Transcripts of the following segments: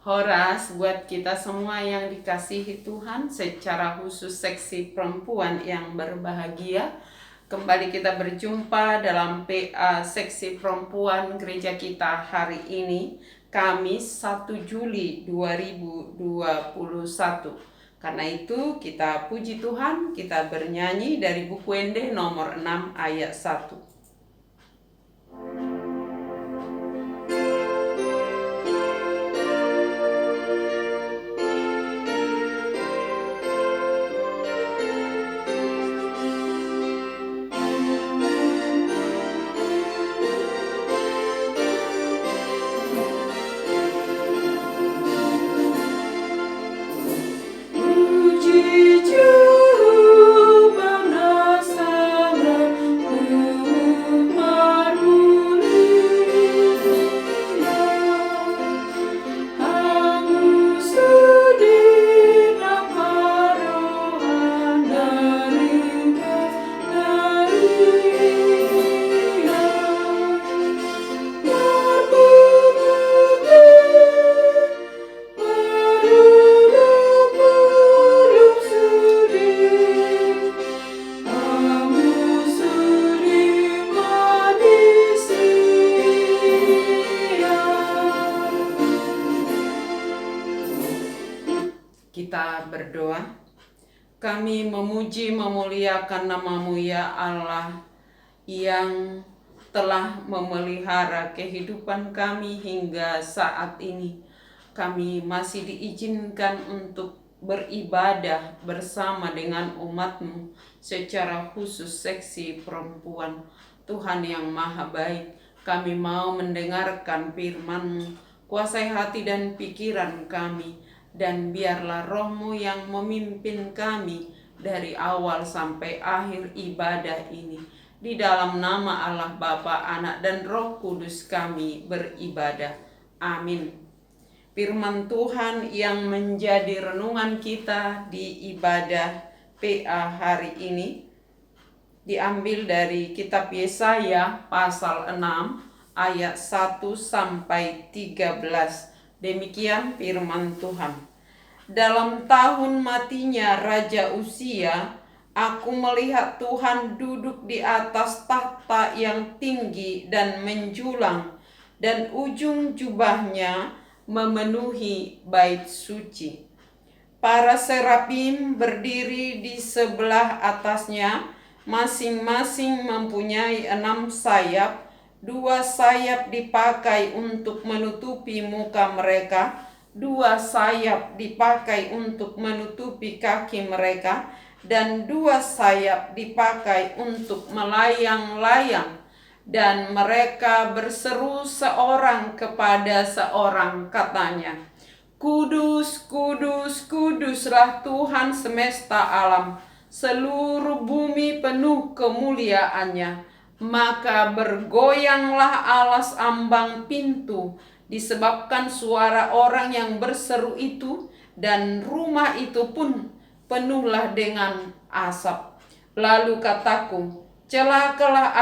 Horas buat kita semua yang dikasihi Tuhan, secara khusus seksi perempuan yang berbahagia. Kembali kita berjumpa dalam PA seksi perempuan gereja kita hari ini, Kamis 1 Juli 2021. Karena itu kita puji Tuhan, kita bernyanyi dari buku Ende nomor 6 ayat 1. Kita berdoa. Kami memuji memuliakan nama-Mu ya Allah, yang telah memelihara kehidupan kami hingga saat ini. Kami masih diizinkan untuk beribadah bersama dengan umat-Mu, secara khusus seksi perempuan. Tuhan yang maha baik, kami mau mendengarkan firman-Mu. Kuasai hati dan pikiran kami, dan biarlah Roh-Mu yang memimpin kami dari awal sampai akhir ibadah ini. Di dalam nama Allah Bapa, Anak, dan Roh Kudus kami beribadah. Amin. Firman Tuhan yang menjadi renungan kita di ibadah PA hari ini diambil dari kitab Yesaya pasal 6 ayat 1 sampai 13. Demikian firman Tuhan. Dalam tahun matinya Raja Uzia, aku melihat Tuhan duduk di atas tahta yang tinggi dan menjulang, dan ujung jubahnya memenuhi bait suci. Para serafim berdiri di sebelah atasnya, masing-masing mempunyai 6 sayap. 2 sayap dipakai untuk menutupi muka mereka, 2 sayap dipakai untuk menutupi kaki mereka, dan 2 sayap dipakai untuk melayang-layang. Dan mereka berseru seorang kepada seorang, katanya, Kudus, kudus, kuduslah Tuhan semesta alam, seluruh bumi penuh kemuliaannya. Maka bergoyanglah alas ambang pintu disebabkan suara orang yang berseru itu, dan rumah itu pun penuhlah dengan asap. Lalu kataku, celakalah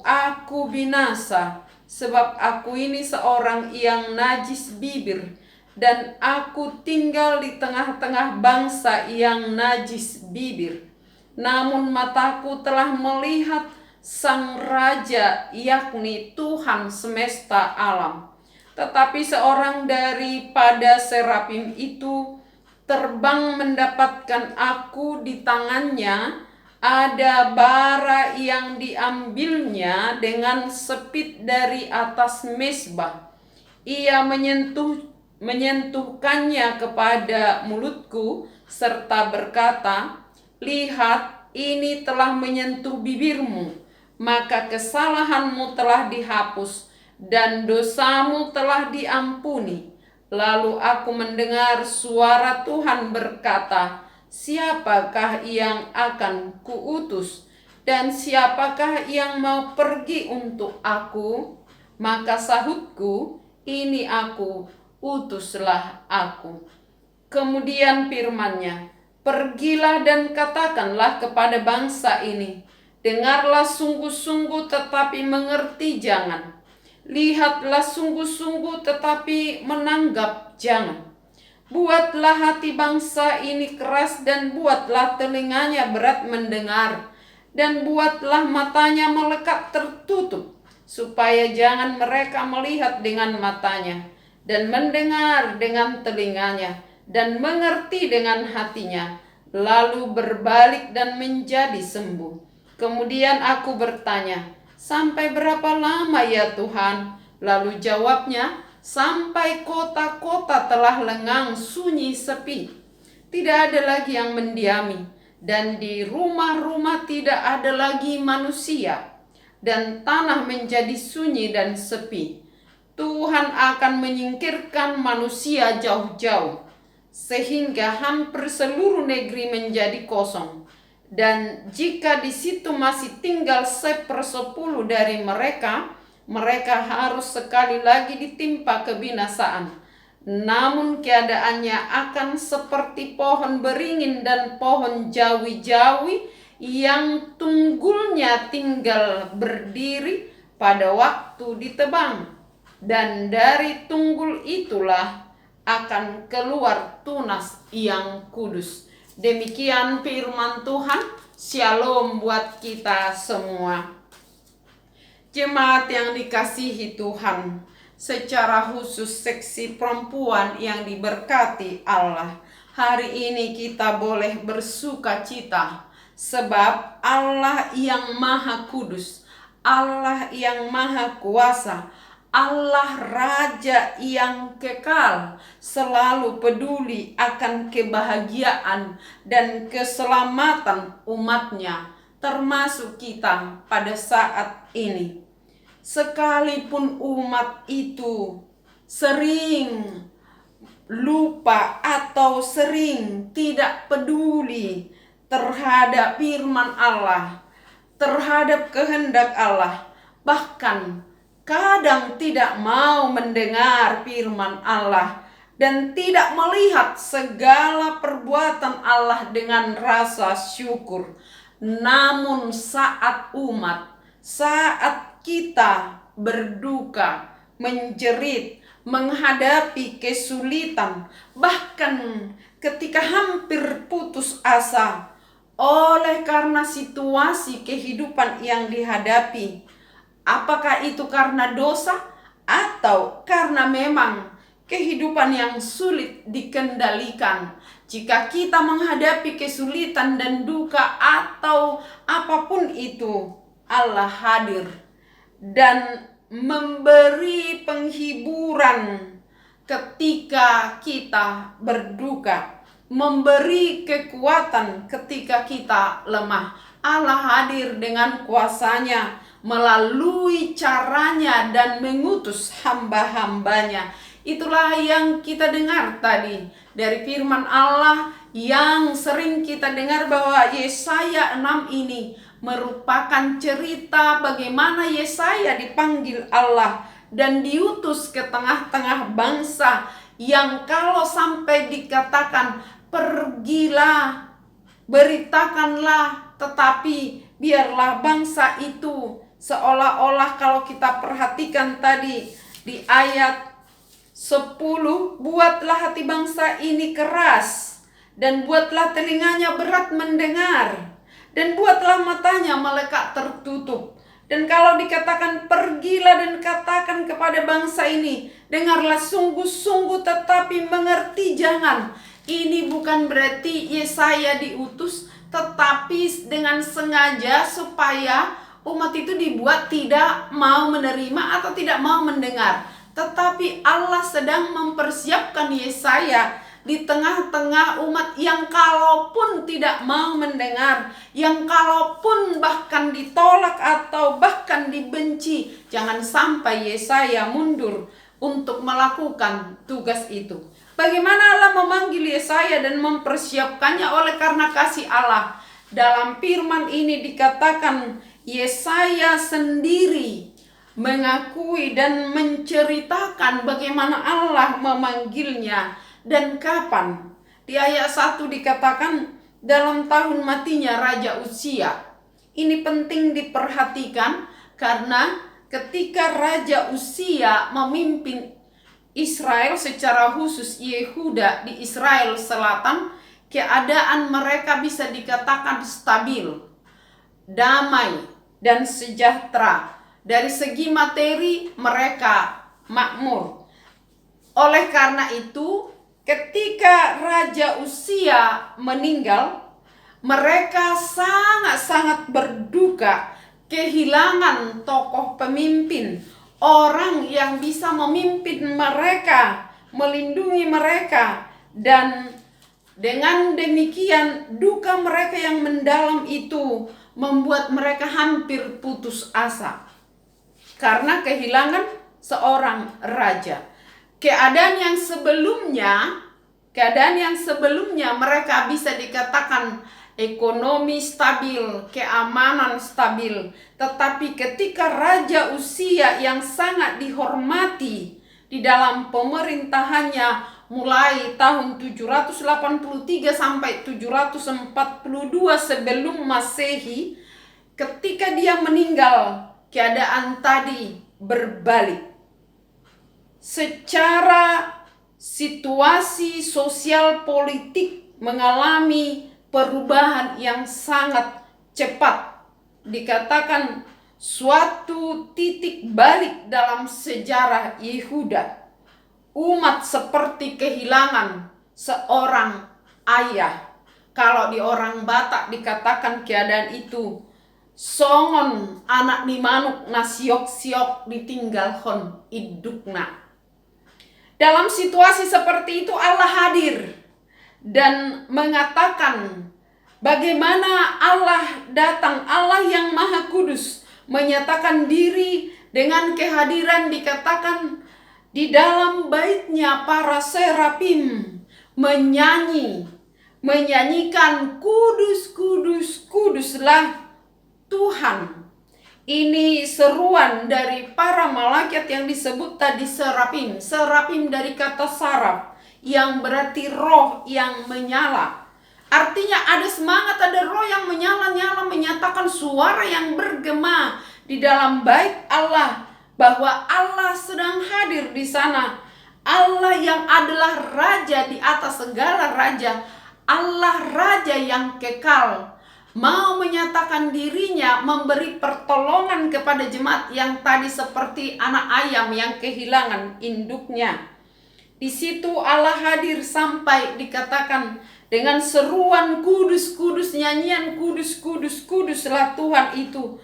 aku binasa, sebab aku ini seorang yang najis bibir, dan aku tinggal di tengah-tengah bangsa yang najis bibir. Namun mataku telah melihat Sang Raja, yakni Tuhan semesta alam. Tetapi seorang daripada serafim itu terbang mendapatkan aku. Di tangannya ada bara yang diambilnya dengan sepit dari atas mezbah. Ia menyentuhkannya kepada mulutku serta berkata, lihat, ini telah menyentuh bibirmu, maka kesalahanmu telah dihapus dan dosamu telah diampuni. Lalu aku mendengar suara Tuhan berkata, siapakah yang akan kuutus, dan siapakah yang mau pergi untuk aku? Maka sahutku, ini aku, utuslah aku. Kemudian firman-Nya, pergilah dan katakanlah kepada bangsa ini, dengarlah sungguh-sungguh tetapi mengerti jangan. Lihatlah sungguh-sungguh tetapi menanggap jangan. Buatlah hati bangsa ini keras dan buatlah telinganya berat mendengar. Dan buatlah matanya melekat tertutup, supaya jangan mereka melihat dengan matanya, dan mendengar dengan telinganya, dan mengerti dengan hatinya, lalu berbalik dan menjadi sembuh. Kemudian aku bertanya, sampai berapa lama ya Tuhan? Lalu jawabnya, sampai kota-kota telah lengang sunyi sepi. Tidak ada lagi yang mendiami. Dan di rumah-rumah tidak ada lagi manusia, dan tanah menjadi sunyi dan sepi. Tuhan akan menyingkirkan manusia jauh-jauh, sehingga hampir seluruh negeri menjadi kosong. Dan jika di situ masih tinggal 1/10 dari mereka, mereka harus sekali lagi ditimpa kebinasaan. Namun keadaannya akan seperti pohon beringin dan pohon jawi-jawi yang tunggulnya tinggal berdiri pada waktu ditebang. Dan dari tunggul itulah akan keluar tunas yang kudus. Demikian firman Tuhan. Shalom buat kita semua. Jemaat yang dikasihi Tuhan, secara khusus seksi perempuan yang diberkati Allah, hari ini kita boleh bersuka cita, sebab Allah yang Maha Kudus, Allah yang Maha Kuasa, Allah Raja yang kekal, selalu peduli akan kebahagiaan dan keselamatan umatnya, termasuk kita pada saat ini. Sekalipun umat itu sering lupa atau sering tidak peduli terhadap firman Allah, terhadap kehendak Allah, bahkan kadang tidak mau mendengar firman Allah dan tidak melihat segala perbuatan Allah dengan rasa syukur. Namun saat kita berduka, menjerit, menghadapi kesulitan, bahkan ketika hampir putus asa oleh karena situasi kehidupan yang dihadapi, apakah itu karena dosa atau karena memang kehidupan yang sulit dikendalikan? Jika kita menghadapi kesulitan dan duka atau apapun itu, Allah hadir dan memberi penghiburan ketika kita berduka, memberi kekuatan ketika kita lemah. Allah hadir dengan kuasanya melalui caranya dan mengutus hamba-hambanya. Itulah yang kita dengar tadi dari firman Allah yang sering kita dengar, bahwa Yesaya 6 ini merupakan cerita bagaimana Yesaya dipanggil Allah dan diutus ke tengah-tengah bangsa yang kalau sampai dikatakan pergilah, beritakanlah, tetapi biarlah bangsa itu seolah-olah, kalau kita perhatikan tadi di ayat 10, buatlah hati bangsa ini keras dan buatlah telinganya berat mendengar, dan buatlah matanya melekat tertutup. Dan kalau dikatakan pergilah dan katakan kepada bangsa ini, dengarlah sungguh-sungguh tetapi mengerti jangan. Ini bukan berarti Yesaya diutus, tetapi dengan sengaja supaya umat itu dibuat tidak mau menerima atau tidak mau mendengar. Tetapi Allah sedang mempersiapkan Yesaya di tengah-tengah umat yang kalaupun tidak mau mendengar, yang kalaupun bahkan ditolak atau bahkan dibenci, jangan sampai Yesaya mundur untuk melakukan tugas itu. Bagaimana Allah memanggil Yesaya dan mempersiapkannya? Oleh karena kasih Allah. Dalam firman ini dikatakan Yesaya sendiri mengakui dan menceritakan bagaimana Allah memanggilnya dan kapan. Di ayat 1 dikatakan dalam tahun matinya Raja Uzia. Ini penting diperhatikan karena ketika Raja Uzia memimpin Israel, secara khusus Yehuda di Israel Selatan, keadaan mereka bisa dikatakan stabil, damai, dan sejahtera. Dari segi materi mereka makmur. Oleh karena itu, ketika Raja Uzia meninggal, mereka sangat-sangat berduka, kehilangan tokoh pemimpin, orang yang bisa memimpin mereka, melindungi mereka, dan dengan demikian duka mereka yang mendalam itu membuat mereka hampir putus asa karena kehilangan seorang raja. Keadaan yang sebelumnya mereka bisa dikatakan ekonomi stabil, keamanan stabil. Tetapi ketika Raja Uzia yang sangat dihormati di dalam pemerintahannya mulai tahun 783 sampai 742 sebelum Masehi, ketika dia meninggal, keadaan tadi berbalik. Secara situasi sosial politik mengalami perubahan yang sangat cepat. Dikatakan suatu titik balik dalam sejarah Yehuda. Umat seperti kehilangan seorang ayah. Kalau di orang Batak dikatakan keadaan itu songon anak ni manuk na siok-siok ditinggalkan idukna. Dalam situasi seperti itu Allah hadir dan mengatakan bagaimana Allah datang, Allah yang Maha Kudus menyatakan diri dengan kehadiran. Dikatakan di dalam baitnya para serapim menyanyikan kudus, kudus, kuduslah Tuhan. Ini seruan dari para malaikat yang disebut tadi serapim. Serapim dari kata saraf yang berarti roh yang menyala. Artinya ada semangat, ada roh yang menyala-nyala, menyatakan suara yang bergema di dalam bait Allah bahwa Allah sedang hadir di sana. Allah yang adalah raja di atas segala raja. Allah raja yang kekal, mau menyatakan dirinya, memberi pertolongan kepada jemaat yang tadi seperti anak ayam yang kehilangan induknya. Di situ Allah hadir sampai dikatakan dengan seruan kudus, kudus, nyanyian kudus, kudus, kuduslah Tuhan itu.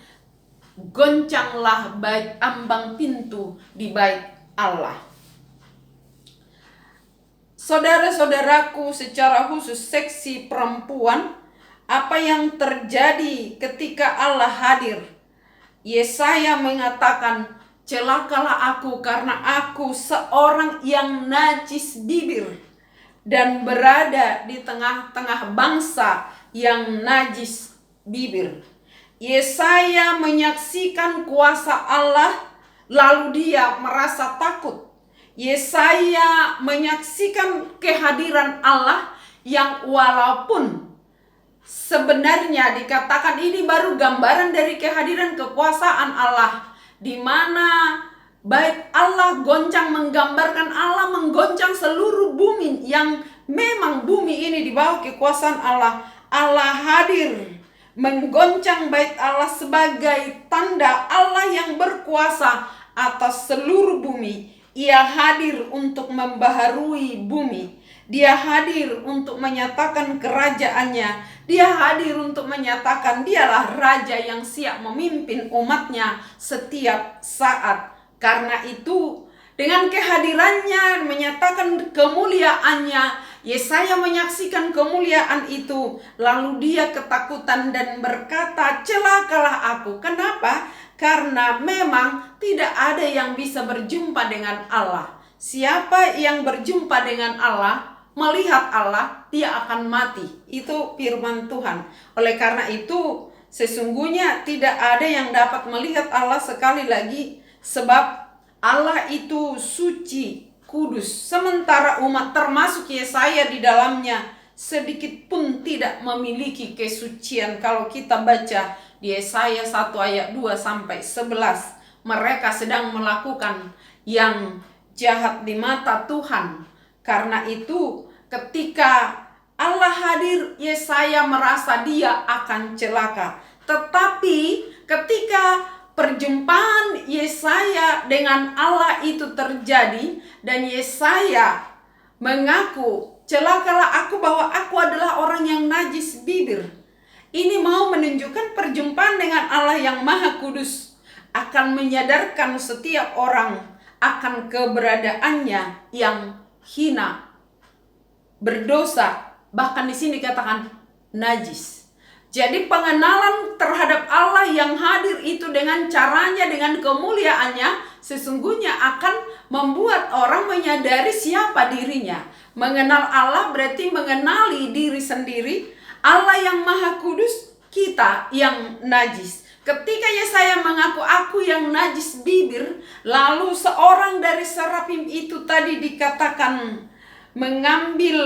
Goncanglah bait ambang pintu di bait Allah. Saudara-saudaraku, secara khusus seksi perempuan, apa yang terjadi ketika Allah hadir? Yesaya mengatakan, celakalah aku karena aku seorang yang najis bibir dan berada di tengah-tengah bangsa yang najis bibir. Yesaya menyaksikan kuasa Allah, lalu dia merasa takut. Yesaya menyaksikan kehadiran Allah yang walaupun sebenarnya dikatakan ini baru gambaran dari kehadiran kekuasaan Allah, di mana bait Allah goncang, menggambarkan Allah menggoncang seluruh bumi, yang memang bumi ini di bawah kekuasaan Allah. Allah hadir menggoncang bait Allah sebagai tanda Allah yang berkuasa atas seluruh bumi. Ia hadir untuk membaharui bumi. Dia hadir untuk menyatakan kerajaannya. Dia hadir untuk menyatakan dialah raja yang siap memimpin umatnya setiap saat. Karena itu, dengan kehadirannya menyatakan kemuliaannya, Yesaya menyaksikan kemuliaan itu. Lalu dia ketakutan dan berkata, celakalah aku. Kenapa? Karena memang tidak ada yang bisa berjumpa dengan Allah. Siapa yang berjumpa dengan Allah, melihat Allah, dia akan mati. Itu firman Tuhan. Oleh karena itu, sesungguhnya tidak ada yang dapat melihat Allah sekali lagi, sebab Allah itu suci, kudus. Sementara umat termasuk Yesaya di dalamnya sedikit pun tidak memiliki kesucian. Kalau kita baca di Yesaya 1 ayat 2 sampai 11, mereka sedang melakukan yang jahat di mata Tuhan. Karena itu ketika Allah hadir, Yesaya merasa dia akan celaka. Tetapi ketika perjumpaan Yesaya dengan Allah itu terjadi dan Yesaya mengaku, celakalah aku bahwa aku adalah orang yang najis bibir. Ini mau menunjukkan perjumpaan dengan Allah yang Maha Kudus akan menyadarkan setiap orang akan keberadaannya yang hina, berdosa, bahkan di sini katakan najis. Jadi pengenalan terhadap Allah yang hadir itu dengan caranya, dengan kemuliaannya, sesungguhnya akan membuat orang menyadari siapa dirinya. Mengenal Allah berarti mengenali diri sendiri, Allah yang Maha Kudus, kita yang najis. Ketika Yesaya mengaku aku yang najis bibir, lalu seorang dari serafim itu tadi dikatakan mengambil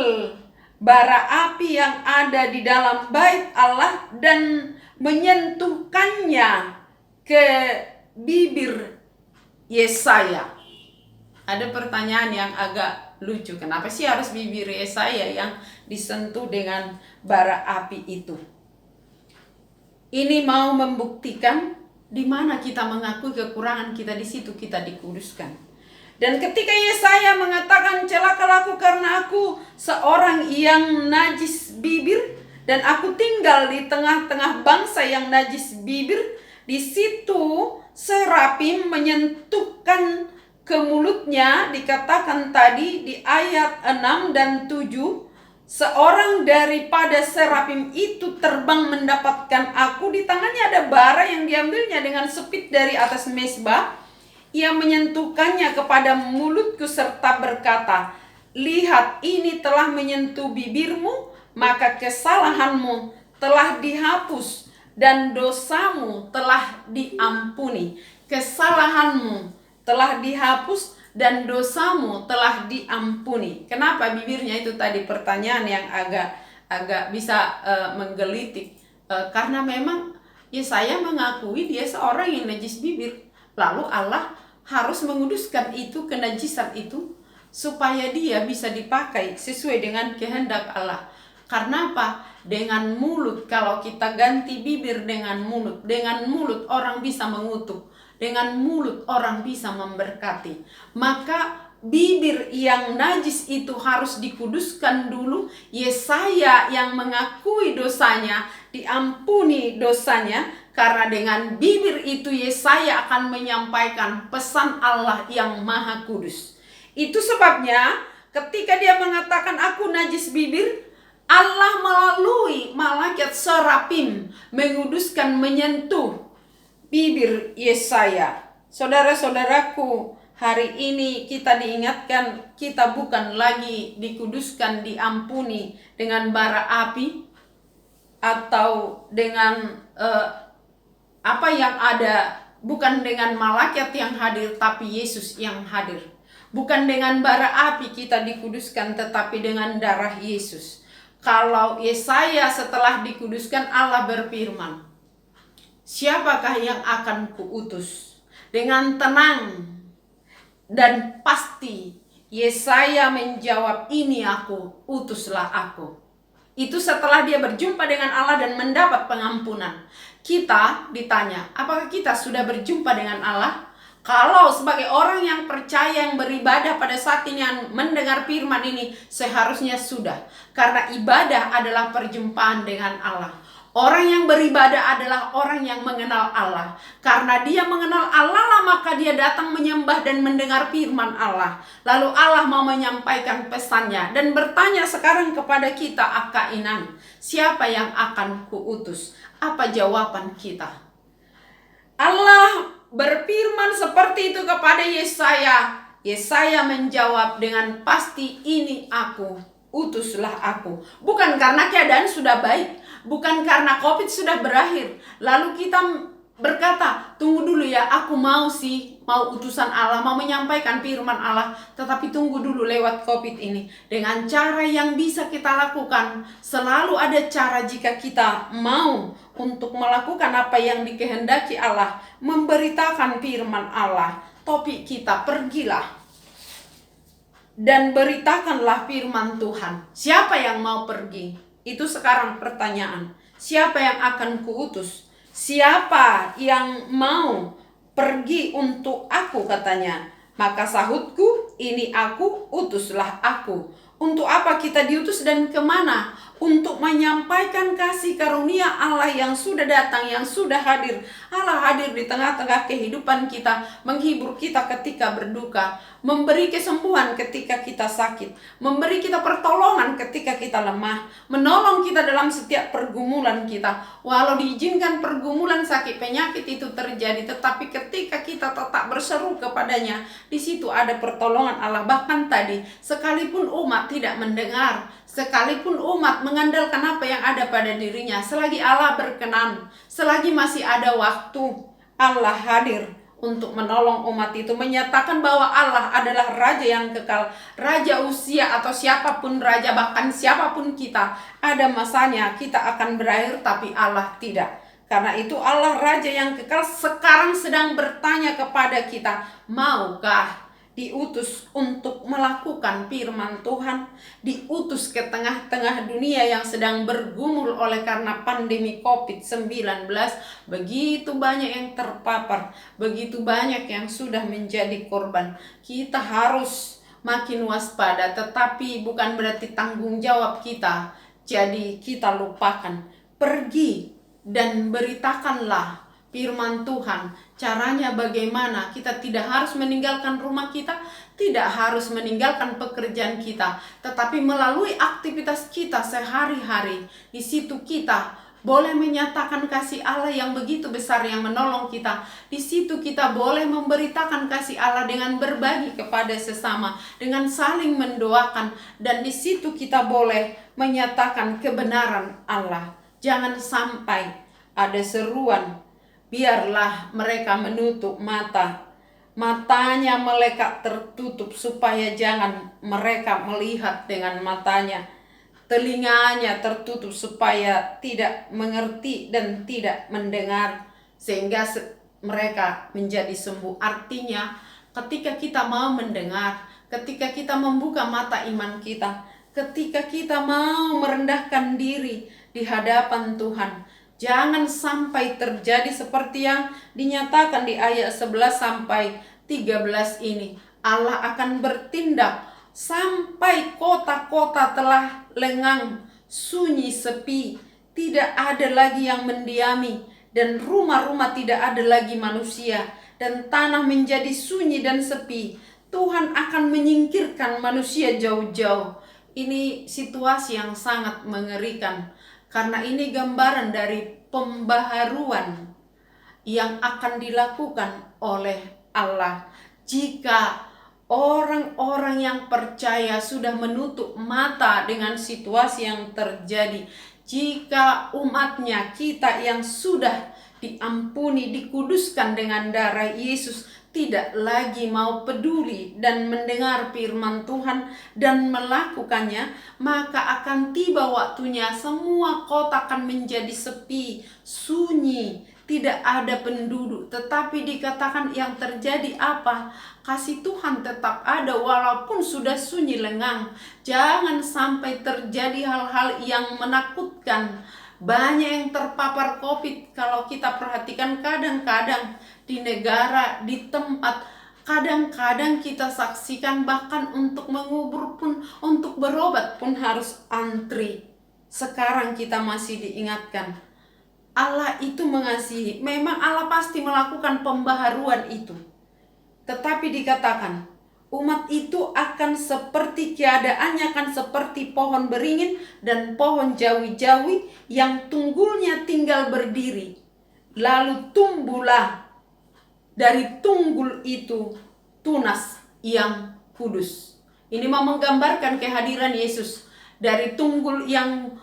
bara api yang ada di dalam bait Allah dan menyentuhkannya ke bibir Yesaya. Ada pertanyaan yang agak lucu, kenapa sih harus bibir Yesaya yang disentuh dengan bara api itu? Ini mau membuktikan di mana kita mengakui kekurangan kita, di situ kita dikuduskan. Dan ketika Yesaya mengatakan celakalah aku karena aku seorang yang najis bibir dan aku tinggal di tengah-tengah bangsa yang najis bibir, di situ serafim menyentuhkan ke mulutnya, dikatakan tadi di ayat 6 dan 7, seorang daripada serafim itu terbang mendapatkan aku, di tangannya ada bara yang diambilnya dengan sepit dari atas mezbah. Ia menyentuhkannya kepada mulutku serta berkata, lihat ini telah menyentuh bibirmu, maka kesalahanmu telah dihapus dan dosamu telah diampuni. Kesalahanmu telah dihapus dan dosamu telah diampuni. Kenapa bibirnya itu tadi? Pertanyaan yang agak bisa menggelitik. Karena memang Yesaya mengakui dia seorang yang najis bibir. Lalu Allah harus menguduskan itu, kenajisan itu, supaya dia bisa dipakai sesuai dengan kehendak Allah. Karena apa? Dengan mulut, kalau kita ganti bibir dengan mulut orang bisa mengutuk, dengan mulut orang bisa memberkati. Maka bibir yang najis itu harus dikuduskan dulu. Yesaya yang mengakui dosanya, diampuni dosanya, karena dengan bibir itu Yesaya akan menyampaikan pesan Allah yang Maha Kudus. Itu sebabnya ketika dia mengatakan aku najis bibir, Allah melalui malaikat serafim menguduskan, menyentuh bibir Yesaya. Saudara-saudaraku, hari ini kita diingatkan kita bukan lagi dikuduskan, diampuni dengan bara api atau dengan apa yang ada, bukan dengan malaikat yang hadir, tapi Yesus yang hadir. Bukan dengan bara api kita dikuduskan, tetapi dengan darah Yesus. Kalau Yesaya setelah dikuduskan, Allah berfirman, siapakah yang akan kuutus? Dengan tenang dan pasti Yesaya menjawab, ini aku, utuslah aku. Itu setelah dia berjumpa dengan Allah dan mendapat pengampunan. Kita ditanya, apakah kita sudah berjumpa dengan Allah? Kalau sebagai orang yang percaya, yang beribadah pada saat ini, yang mendengar firman ini, seharusnya sudah. Karena ibadah adalah perjumpaan dengan Allah. Orang yang beribadah adalah orang yang mengenal Allah. Karena dia mengenal Allah lah, maka dia datang menyembah dan mendengar firman Allah. Lalu Allah mau menyampaikan pesannya dan bertanya sekarang kepada kita, Aka Inang, siapa yang akan kuutus? Apa jawaban kita? Allah berfirman seperti itu kepada Yesaya. Yesaya menjawab dengan pasti, ini aku, utuslah aku. Bukan karena keadaan sudah baik, bukan karena COVID sudah berakhir, lalu kita berkata, tunggu dulu ya, aku mau utusan Allah, mau menyampaikan firman Allah, tetapi tunggu dulu lewat COVID ini. Dengan cara yang bisa kita lakukan, selalu ada cara jika kita mau untuk melakukan apa yang dikehendaki Allah, memberitakan firman Allah. Topik kita, pergilah dan beritakanlah firman Tuhan. Siapa yang mau pergi? Itu sekarang pertanyaan. Siapa yang akan kuutus? Siapa yang mau pergi untuk aku, katanya. Maka sahutku, ini aku, utuslah aku. Untuk apa kita diutus dan kemana? Untuk menyampaikan kasih karunia Allah yang sudah datang, yang sudah hadir. Allah hadir di tengah-tengah kehidupan kita, menghibur kita ketika berduka, memberi kesembuhan ketika kita sakit, memberi kita pertolongan ketika kita lemah, menolong kita dalam setiap pergumulan kita. Walau diizinkan pergumulan sakit penyakit itu terjadi, tetapi ketika kita tetap berseru kepadanya, di situ ada pertolongan Allah. Bahkan tadi, sekalipun umat tidak mendengar, sekalipun umat mengandalkan apa yang ada pada dirinya, selagi Allah berkenan, selagi masih ada waktu, Allah hadir untuk menolong umat itu, menyatakan bahwa Allah adalah Raja yang kekal, Raja usia atau siapapun Raja, bahkan siapapun kita, ada masanya kita akan berakhir, tapi Allah tidak. Karena itu Allah Raja yang kekal sekarang sedang bertanya kepada kita, maukah diutus untuk melakukan firman Tuhan, diutus ke tengah-tengah dunia yang sedang bergumul oleh karena pandemi COVID-19. Begitu banyak yang terpapar, begitu banyak yang sudah menjadi korban. Kita harus makin waspada, tetapi bukan berarti tanggung jawab kita jadi kita lupakan. Pergi dan beritakanlah firman Tuhan. Caranya bagaimana? Kita tidak harus meninggalkan rumah kita, tidak harus meninggalkan pekerjaan kita, tetapi melalui aktivitas kita sehari-hari, di situ kita boleh menyatakan kasih Allah yang begitu besar yang menolong kita. Di situ kita boleh memberitakan kasih Allah dengan berbagi kepada sesama, dengan saling mendoakan, dan di situ kita boleh menyatakan kebenaran Allah. Jangan sampai ada seruan, biarlah mereka menutup matanya mereka tertutup supaya jangan mereka melihat dengan matanya, telinganya tertutup supaya tidak mengerti dan tidak mendengar, sehingga mereka menjadi sembuh. Artinya ketika kita mau mendengar, ketika kita membuka mata iman kita, ketika kita mau merendahkan diri di hadapan Tuhan, jangan sampai terjadi seperti yang dinyatakan di ayat 11 sampai 13 ini. Allah akan bertindak sampai kota-kota telah lengang, sunyi, sepi, tidak ada lagi yang mendiami, dan rumah-rumah tidak ada lagi manusia, dan tanah menjadi sunyi dan sepi. Tuhan akan menyingkirkan manusia jauh-jauh. Ini situasi yang sangat mengerikan, karena ini gambaran dari pembaharuan yang akan dilakukan oleh Allah. Jika orang-orang yang percaya sudah menutup mata dengan situasi yang terjadi, jika umatnya, kita yang sudah diampuni, dikuduskan dengan darah Yesus, tidak lagi mau peduli dan mendengar firman Tuhan dan melakukannya, maka akan tiba waktunya semua kota akan menjadi sepi, sunyi, tidak ada penduduk. Tetapi dikatakan yang terjadi apa? Kasih Tuhan tetap ada walaupun sudah sunyi lengang. Jangan sampai terjadi hal-hal yang menakutkan. Banyak yang terpapar COVID. Kalau kita perhatikan, kadang-kadang di negara, di tempat, kadang-kadang kita saksikan bahkan untuk mengubur pun, untuk berobat pun harus antri. Sekarang kita masih diingatkan, Allah itu mengasihi. Memang Allah pasti melakukan pembaharuan itu. Tetapi dikatakan, umat itu akan seperti, keadaannya akan seperti pohon beringin dan pohon jawi-jawi yang tunggulnya tinggal berdiri. Lalu tumbuhlah dari tunggul itu tunas yang kudus. Ini mau menggambarkan kehadiran Yesus. Dari tunggul yang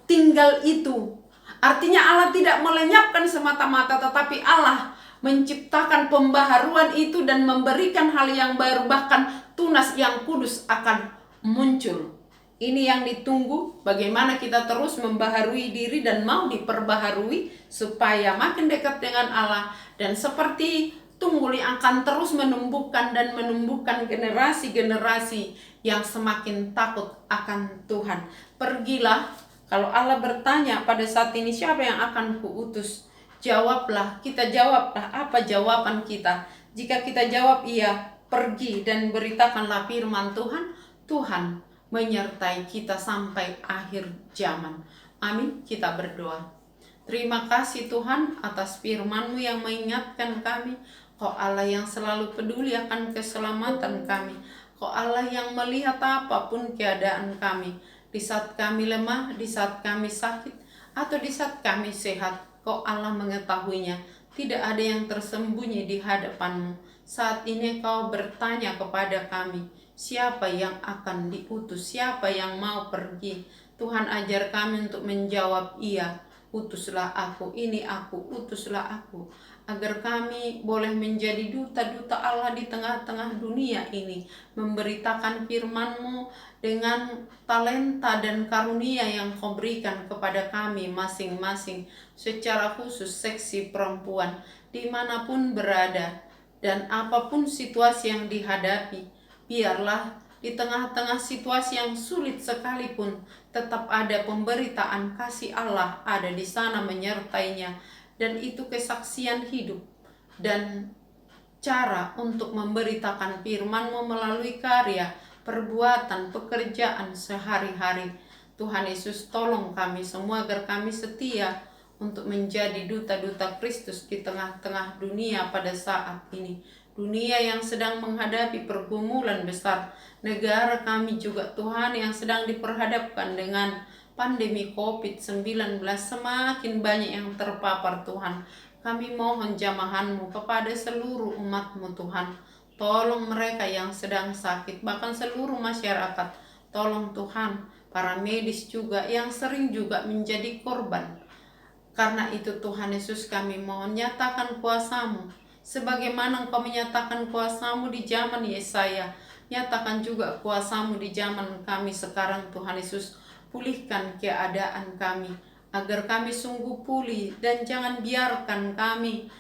tinggal itu Artinya Allah tidak melenyapkan semata-mata, tetapi Allah menciptakan pembaharuan itu dan memberikan hal yang baru, bahkan tunas yang kudus akan muncul. Ini yang ditunggu, bagaimana kita terus membaharui diri dan mau diperbaharui supaya makin dekat dengan Allah. Dan seperti tunggul yang akan terus menumbuhkan dan menumbuhkan generasi-generasi yang semakin takut akan Tuhan. Pergilah, kalau Allah bertanya pada saat ini siapa yang akan kuutus, jawablah, kita jawablah. Apa jawaban kita? Jika kita jawab iya, pergi dan beritakanlah firman Tuhan, Tuhan menyertai kita sampai akhir zaman. Amin. Kita berdoa. Terima kasih Tuhan atas firman-Mu yang mengingatkan kami, Kau Allah yang selalu peduli akan keselamatan kami. Kau Allah yang melihat apapun keadaan kami. Di saat kami lemah, di saat kami sakit, atau di saat kami sehat, Kau Allah mengetahuinya. Tidak ada yang tersembunyi di hadapan-Mu. Saat ini Kau bertanya kepada kami, siapa yang akan diutus, siapa yang mau pergi. Tuhan, ajar kami untuk menjawab iya, utuslah aku, ini aku, utuslah aku. Agar kami boleh menjadi duta-duta Allah di tengah-tengah dunia ini, memberitakan firman-Mu dengan talenta dan karunia yang Kau berikan kepada kami masing-masing, secara khusus seksi perempuan, dimanapun berada dan apapun situasi yang dihadapi. Biarlah di tengah-tengah situasi yang sulit sekalipun, tetap ada pemberitaan kasih Allah ada di sana menyertainya. Dan itu kesaksian hidup dan cara untuk memberitakan firman-Mu melalui karya, perbuatan, pekerjaan sehari-hari. Tuhan Yesus, tolong kami semua agar kami setia untuk menjadi duta-duta Kristus di tengah-tengah dunia pada saat ini. Dunia yang sedang menghadapi pergumulan besar. Negara kami juga Tuhan yang sedang diperhadapkan dengan pandemi COVID-19. Semakin banyak yang terpapar Tuhan. Kami mohon jamahan-Mu kepada seluruh umat-Mu Tuhan. Tolong mereka yang sedang sakit, bahkan seluruh masyarakat. Tolong Tuhan, para medis juga yang sering juga menjadi korban. Karena itu Tuhan Yesus, kami mohon nyatakan kuasa-Mu. Sebagaimana Engkau menyatakan kuasa-Mu di zaman Yesaya, nyatakan juga kuasa-Mu di zaman kami sekarang Tuhan Yesus. Pulihkan keadaan kami, agar kami sungguh pulih, dan jangan biarkan kami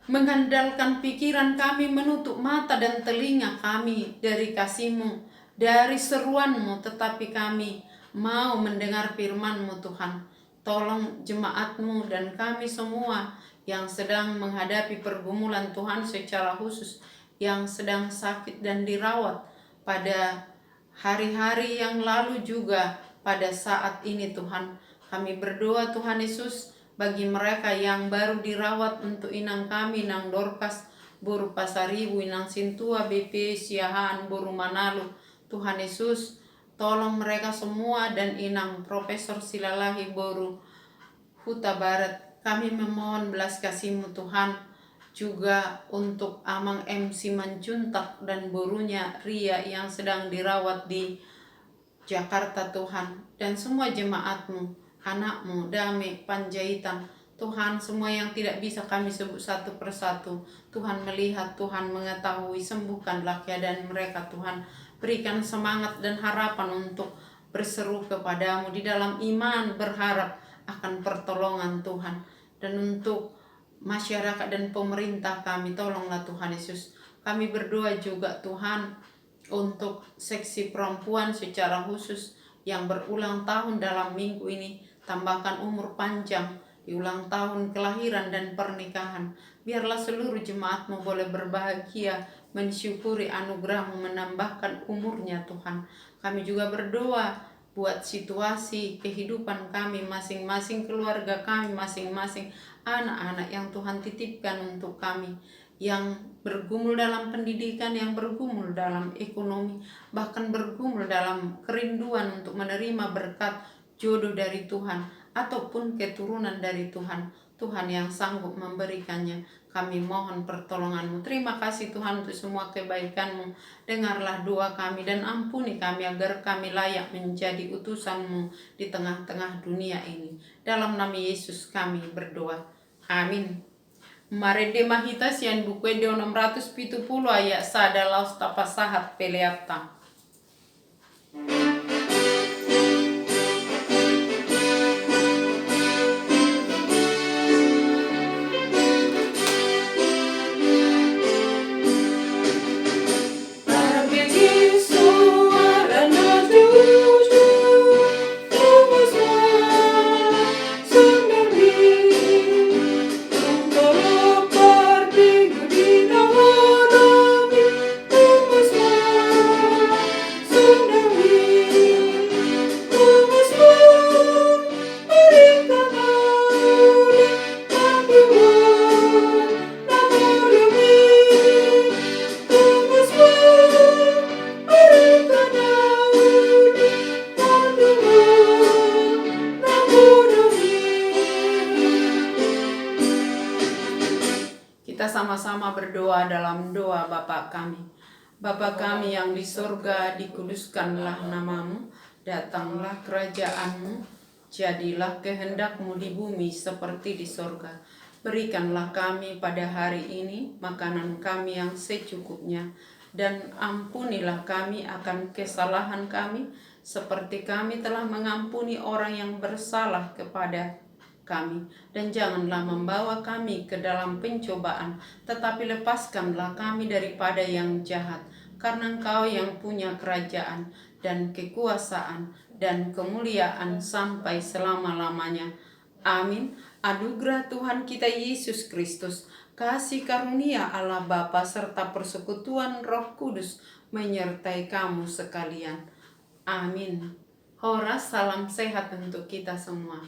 mengandalkan pikiran kami, menutup mata dan telinga kami dari kasih-Mu, dari seruan-Mu, tetapi kami mau mendengar firman-Mu Tuhan. Tolong jemaat-Mu dan kami semua yang sedang menghadapi pergumulan Tuhan, secara khusus yang sedang sakit dan dirawat pada hari-hari yang lalu juga pada saat ini Tuhan. Kami berdoa Tuhan Yesus bagi mereka yang baru dirawat, untuk inang kami, Inang Dorcas, Boru Pasaribu, Inang Sintua, BP, Siahaan, Boru Manalu. Tuhan Yesus, tolong mereka semua, dan Inang Profesor Silalahi, Boru Huta Barat. Kami memohon belas kasih-Mu Tuhan, juga untuk Amang MC Manjuntak dan borunya Ria yang sedang dirawat di Jakarta Tuhan, dan semua jemaat-Mu, anak-Mu, Dame, Panjaitan. Tuhan, semua yang tidak bisa kami sebut satu persatu, Tuhan melihat, Tuhan mengetahui, sembuhkanlah keadaan mereka Tuhan. Berikan semangat dan harapan untuk berseru kepada-Mu di dalam iman, berharap akan pertolongan Tuhan. Dan untuk masyarakat dan pemerintah kami, tolonglah Tuhan Yesus. Kami berdoa juga Tuhan untuk seksi perempuan secara khusus yang berulang tahun dalam minggu ini. Tambahkan umur panjang di ulang tahun kelahiran dan pernikahan. Biarlah seluruh jemaat-Mu boleh berbahagia, mensyukuri anugerah-Mu, menambahkan umurnya Tuhan. Kami juga berdoa buat situasi kehidupan kami masing-masing, keluarga kami masing-masing, anak-anak yang Tuhan titipkan untuk kami, yang bergumul dalam pendidikan, yang bergumul dalam ekonomi, bahkan bergumul dalam kerinduan untuk menerima berkat jodoh dari Tuhan ataupun keturunan dari Tuhan. Tuhan yang sanggup memberikannya. Kami mohon pertolongan-Mu. Terima kasih Tuhan untuk semua kebaikan-Mu. Dengarlah doa kami dan ampuni kami agar kami layak menjadi utusan-Mu di tengah-tengah dunia ini. Dalam nama Yesus kami berdoa. Amin. Mari mahita sian buku Dio 670 ayat sada laus tapasahat peleata. Kita sama-sama berdoa dalam doa Bapa kami. Bapa kami yang di surga, dikuduskanlah namamu, datanglah kerajaan-Mu, jadilah kehendak-Mu di bumi seperti di surga. Berikanlah kami pada hari ini makanan kami yang secukupnya, dan ampunilah kami akan kesalahan kami, seperti kami telah mengampuni orang yang bersalah kepada kami, dan janganlah membawa kami ke dalam pencobaan, tetapi lepaskanlah kami daripada yang jahat, karena Engkau yang punya kerajaan dan kekuasaan dan kemuliaan sampai selama-lamanya. Amin. Anugerah Tuhan kita Yesus Kristus, kasih karunia Allah Bapa serta persekutuan Roh Kudus menyertai kamu sekalian. Amin. Horas, salam sehat untuk kita semua.